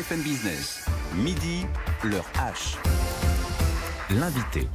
BFM Business, midi, l'heure H. L'invité.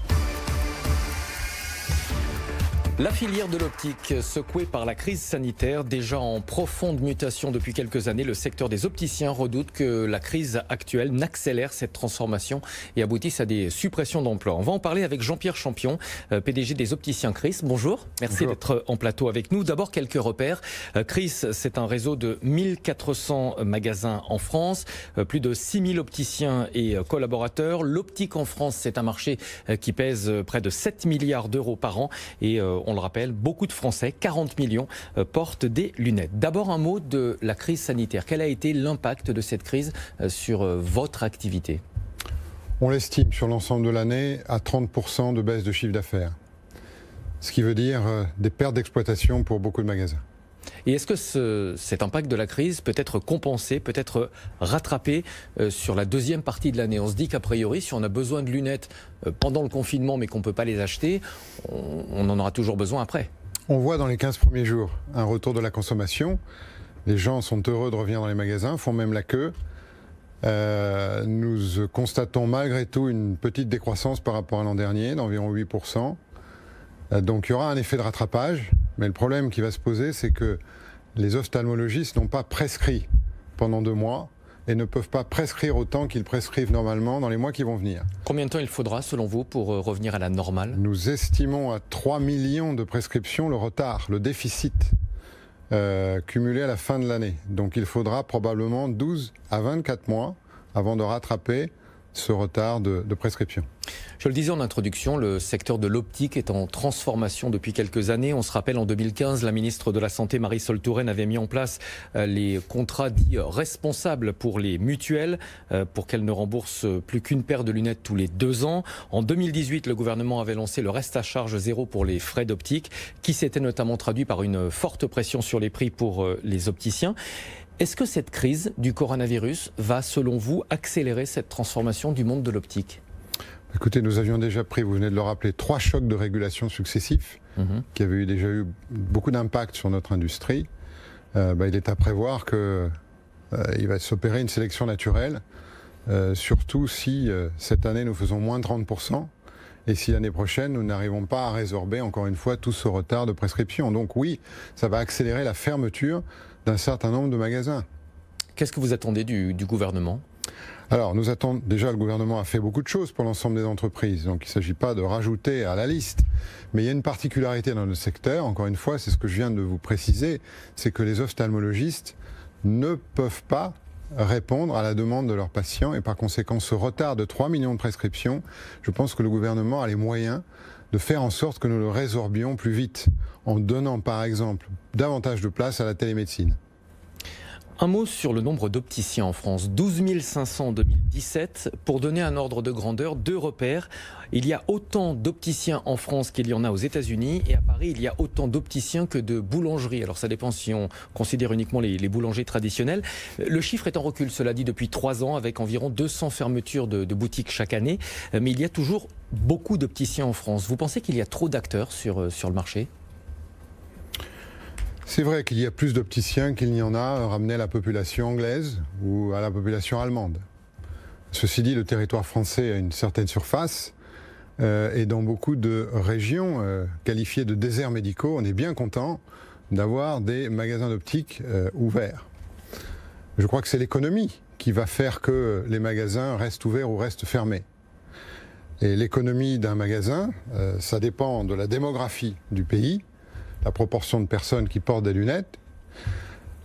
La filière de l'optique, secouée par la crise sanitaire, déjà en profonde mutation depuis quelques années, le secteur des opticiens redoute que la crise actuelle n'accélère cette transformation et aboutisse à des suppressions d'emplois. On va en parler avec Jean-Pierre Champion, PDG des Opticiens Chris. Bonjour, merci d'être en plateau avec nous. D'abord, quelques repères. Chris, c'est un réseau de 1400 magasins en France, plus de 6000 opticiens et collaborateurs. L'optique en France, c'est un marché qui pèse près de 7 milliards d'euros par an et on le rappelle, beaucoup de Français, 40 millions, portent des lunettes. D'abord, un mot de la crise sanitaire. Quel a été l'impact de cette crise sur votre activité ? On l'estime sur l'ensemble de l'année à 30% de baisse de chiffre d'affaires. Ce qui veut dire des pertes d'exploitation pour beaucoup de magasins. Et est-ce que cet impact de la crise peut être compensé, peut être rattrapé sur la deuxième partie de l'année ? On se dit qu'a priori, si on a besoin de lunettes pendant le confinement mais qu'on ne peut pas les acheter, on en aura toujours besoin après. On voit dans les 15 premiers jours un retour de la consommation. Les gens sont heureux de revenir dans les magasins, font même la queue. Nous constatons malgré tout une petite décroissance par rapport à l'an dernier, d'environ 8%. Donc il y aura un effet de rattrapage. Mais le problème qui va se poser, c'est que les ophtalmologistes n'ont pas prescrit pendant 2 mois et ne peuvent pas prescrire autant qu'ils prescrivent normalement dans les mois qui vont venir. Combien de temps il faudra, selon vous, pour revenir à la normale ? Nous estimons à 3 millions de prescriptions le retard, le déficit cumulé à la fin de l'année. Donc il faudra probablement 12 à 24 mois avant de rattraper ce retard de prescription. Je le disais en introduction, le secteur de l'optique est en transformation depuis quelques années. On se rappelle, en 2015, la ministre de la Santé, Marisol Touraine, avait mis en place les contrats dits responsables pour les mutuelles, pour qu'elles ne remboursent plus qu'une paire de lunettes tous les 2 ans. En 2018, le gouvernement avait lancé le reste à charge zéro pour les frais d'optique, qui s'était notamment traduit par une forte pression sur les prix pour les opticiens. Est-ce que cette crise du coronavirus va, selon vous, accélérer cette transformation du monde de l'optique ? Écoutez, nous avions déjà pris, vous venez de le rappeler, 3 chocs de régulation successifs qui avaient déjà eu beaucoup d'impact sur notre industrie. Il est à prévoir qu'il va s'opérer une sélection naturelle, surtout si cette année nous faisons moins de 30%. Et si l'année prochaine, nous n'arrivons pas à résorber, encore une fois, tout ce retard de prescription. Donc oui, ça va accélérer la fermeture d'un certain nombre de magasins. Qu'est-ce que vous attendez du gouvernement ? Alors, nous attendons, déjà le gouvernement a fait beaucoup de choses pour l'ensemble des entreprises, donc il ne s'agit pas de rajouter à la liste. Mais il y a une particularité dans notre secteur, encore une fois, c'est ce que je viens de vous préciser, c'est que les ophtalmologistes ne peuvent pas répondre à la demande de leurs patients et par conséquent ce retard de 3 millions de prescriptions, je pense que le gouvernement a les moyens de faire en sorte que nous le résorbions plus vite, en donnant par exemple davantage de place à la télémédecine. Un mot sur le nombre d'opticiens en France, 12 500 en 2017. Pour donner un ordre de grandeur, 2 repères. Il y a autant d'opticiens en France qu'il y en a aux États-Unis et à Paris, il y a autant d'opticiens que de boulangeries. Alors ça dépend si on considère uniquement les boulangers traditionnels. Le chiffre est en recul, cela dit, depuis 3 ans avec environ 200 fermetures de boutiques chaque année. Mais il y a toujours beaucoup d'opticiens en France. Vous pensez qu'il y a trop d'acteurs sur le marché ? C'est vrai qu'il y a plus d'opticiens qu'il n'y en a ramenés à la population anglaise ou à la population allemande. Ceci dit, le territoire français a une certaine surface et dans beaucoup de régions qualifiées de déserts médicaux, on est bien content d'avoir des magasins d'optique ouverts. Je crois que c'est l'économie qui va faire que les magasins restent ouverts ou restent fermés. Et l'économie d'un magasin, ça dépend de la démographie du pays, la proportion de personnes qui portent des lunettes,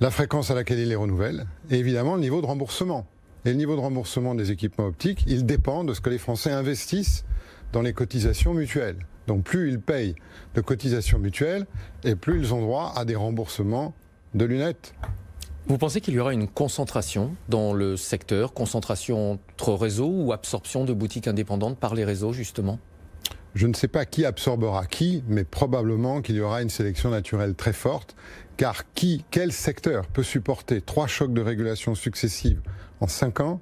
la fréquence à laquelle ils les renouvellent, et évidemment le niveau de remboursement. Et le niveau de remboursement des équipements optiques, il dépend de ce que les Français investissent dans les cotisations mutuelles. Donc plus ils payent de cotisations mutuelles, et plus ils ont droit à des remboursements de lunettes. Vous pensez qu'il y aura une concentration dans le secteur, concentration entre réseaux ou absorption de boutiques indépendantes par les réseaux justement ? Je ne sais pas qui absorbera qui, mais probablement qu'il y aura une sélection naturelle très forte, car quel secteur peut supporter 3 chocs de régulation successives en 5 ans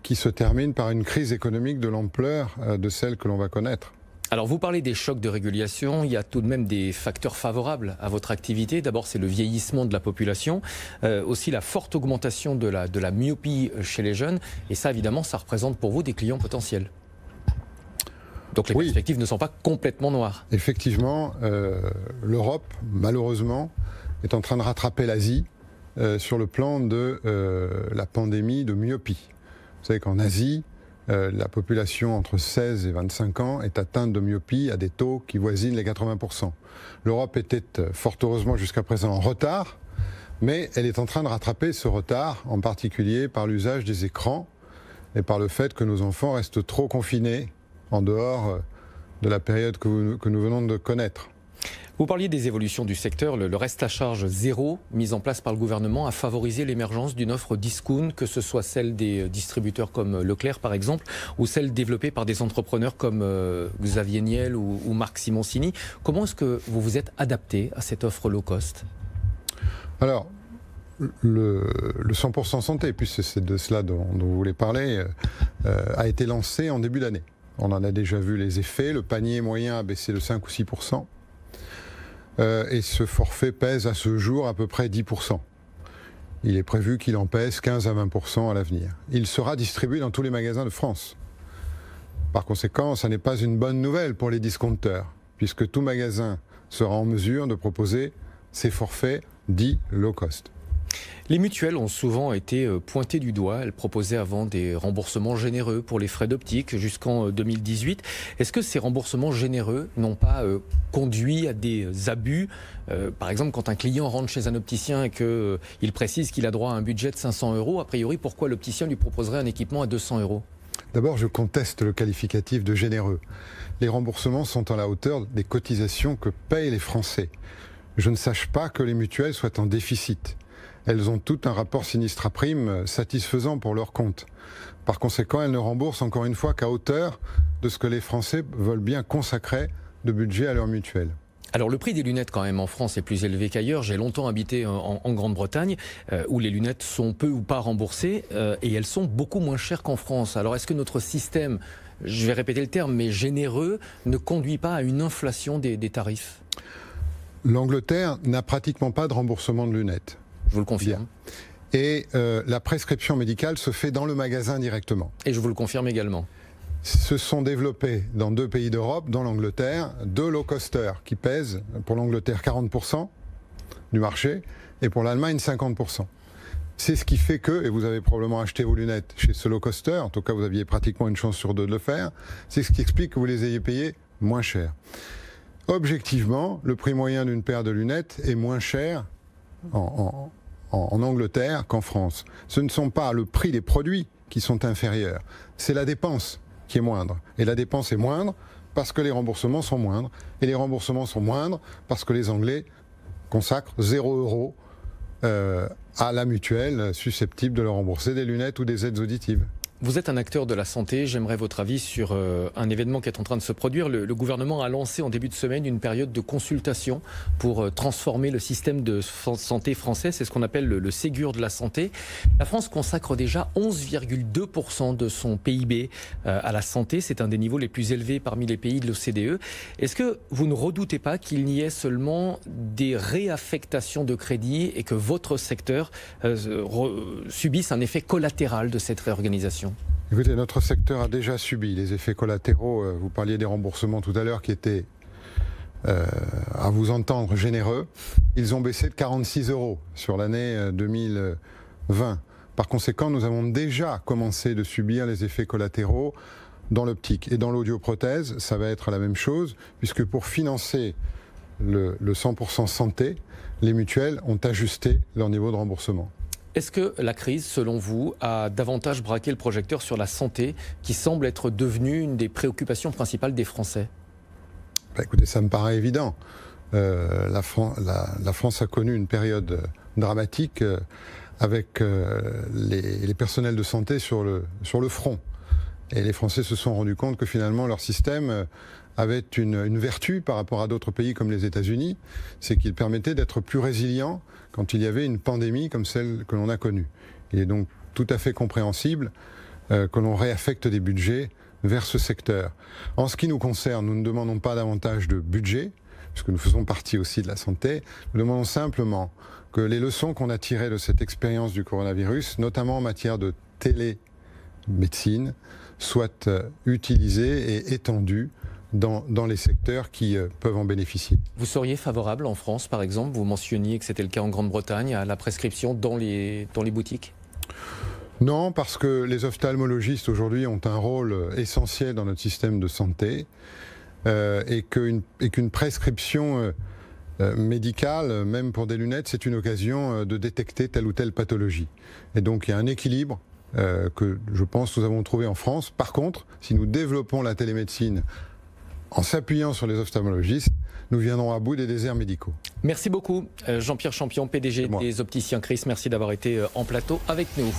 qui se terminent par une crise économique de l'ampleur de celle que l'on va connaître ? Alors vous parlez des chocs de régulation, il y a tout de même des facteurs favorables à votre activité. D'abord c'est le vieillissement de la population, aussi la forte augmentation de la myopie chez les jeunes, et ça évidemment ça représente pour vous des clients potentiels. Donc les perspectives ne sont pas complètement noires. Effectivement, l'Europe malheureusement est en train de rattraper l'Asie sur le plan de la pandémie de myopie. Vous savez qu'en Asie, la population entre 16 et 25 ans est atteinte de myopie à des taux qui voisinent les 80%. L'Europe était fort heureusement jusqu'à présent en retard, mais elle est en train de rattraper ce retard, en particulier par l'usage des écrans et par le fait que nos enfants restent trop confinés en dehors de la période que nous venons de connaître. Vous parliez des évolutions du secteur, le reste à charge zéro mis en place par le gouvernement a favorisé l'émergence d'une offre discount, que ce soit celle des distributeurs comme Leclerc par exemple, ou celle développée par des entrepreneurs comme Xavier Niel ou Marc Simoncini. Comment est-ce que vous vous êtes adapté à cette offre low cost? Alors, le 100% santé, puisque c'est de cela dont vous voulez parler, a été lancé en début d'année. On en a déjà vu les effets, le panier moyen a baissé de 5 ou 6%. Et ce forfait pèse à ce jour à peu près 10%. Il est prévu qu'il en pèse 15 à 20% à l'avenir. Il sera distribué dans tous les magasins de France. Par conséquent, ça n'est pas une bonne nouvelle pour les discounters, puisque tout magasin sera en mesure de proposer ces forfaits dits low cost. Les mutuelles ont souvent été pointées du doigt. Elles proposaient avant des remboursements généreux pour les frais d'optique jusqu'en 2018. Est-ce que ces remboursements généreux n'ont pas conduit à des abus? Par exemple, quand un client rentre chez un opticien et qu'il précise qu'il a droit à un budget de 500 €, a priori, pourquoi l'opticien lui proposerait un équipement à 200 €? D'abord, je conteste le qualificatif de généreux. Les remboursements sont à la hauteur des cotisations que payent les Français. Je ne sache pas que les mutuelles soient en déficit. Elles ont tout un rapport sinistre à prime satisfaisant pour leur compte. Par conséquent, elles ne remboursent encore une fois qu'à hauteur de ce que les Français veulent bien consacrer de budget à leur mutuelle. Alors le prix des lunettes quand même en France est plus élevé qu'ailleurs. J'ai longtemps habité en Grande-Bretagne où les lunettes sont peu ou pas remboursées et elles sont beaucoup moins chères qu'en France. Alors est-ce que notre système, je vais répéter le terme, mais généreux, ne conduit pas à une inflation des tarifs? L'Angleterre n'a pratiquement pas de remboursement de lunettes. Je vous le confirme. Bien. Et la prescription médicale se fait dans le magasin directement. Et je vous le confirme également. Se sont développés dans 2 pays d'Europe, dans l'Angleterre, 2 low-costers qui pèsent pour l'Angleterre 40% du marché et pour l'Allemagne 50%. C'est ce qui fait que, et vous avez probablement acheté vos lunettes chez ce low-coster, en tout cas vous aviez pratiquement une chance sur 2 de le faire, c'est ce qui explique que vous les ayez payés moins cher. Objectivement, le prix moyen d'une paire de lunettes est moins cher en Angleterre qu'en France. Ce ne sont pas le prix des produits qui sont inférieurs, c'est la dépense qui est moindre. Et la dépense est moindre parce que les remboursements sont moindres. Et les remboursements sont moindres parce que les Anglais consacrent 0 € à la mutuelle susceptible de leur rembourser des lunettes ou des aides auditives. Vous êtes un acteur de la santé, j'aimerais votre avis sur un événement qui est en train de se produire. Le gouvernement a lancé en début de semaine une période de consultation pour transformer le système de santé français, c'est ce qu'on appelle le Ségur de la santé. La France consacre déjà 11,2% de son PIB à la santé, c'est un des niveaux les plus élevés parmi les pays de l'OCDE. Est-ce que vous ne redoutez pas qu'il n'y ait seulement des réaffectations de crédits et que votre secteur subisse un effet collatéral de cette réorganisation ? Écoutez, notre secteur a déjà subi les effets collatéraux. Vous parliez des remboursements tout à l'heure qui étaient, à vous entendre, généreux. Ils ont baissé de 46 € sur l'année 2020. Par conséquent, nous avons déjà commencé de subir les effets collatéraux dans l'optique. Et dans l'audioprothèse, ça va être la même chose, puisque pour financer le 100% santé, les mutuelles ont ajusté leur niveau de remboursement. Est-ce que la crise, selon vous, a davantage braqué le projecteur sur la santé, qui semble être devenue une des préoccupations principales des Français ? Écoutez, ça me paraît évident. La France a connu une période dramatique avec les personnels de santé sur le front. Et les Français se sont rendus compte que finalement leur système avait une vertu par rapport à d'autres pays comme les États-Unis, c'est qu'il permettait d'être plus résilient quand il y avait une pandémie comme celle que l'on a connue. Il est donc tout à fait compréhensible que l'on réaffecte des budgets vers ce secteur. En ce qui nous concerne, nous ne demandons pas davantage de budget, puisque nous faisons partie aussi de la santé. Nous demandons simplement que les leçons qu'on a tirées de cette expérience du coronavirus, notamment en matière de télémédecine, soient utilisées et étendues dans les secteurs qui peuvent en bénéficier. Vous seriez favorable en France, par exemple, vous mentionniez que c'était le cas en Grande-Bretagne, à la prescription dans les boutiques ? Non, parce que les ophtalmologistes aujourd'hui ont un rôle essentiel dans notre système de santé et qu'une prescription médicale, même pour des lunettes, c'est une occasion de détecter telle ou telle pathologie. Et donc il y a un équilibre que je pense nous avons trouvé en France. Par contre, si nous développons la télémédecine en s'appuyant sur les ophtalmologistes, nous viendrons à bout des déserts médicaux. Merci beaucoup Jean-Pierre Champion, PDG des Opticiens Christ. Merci d'avoir été en plateau avec nous.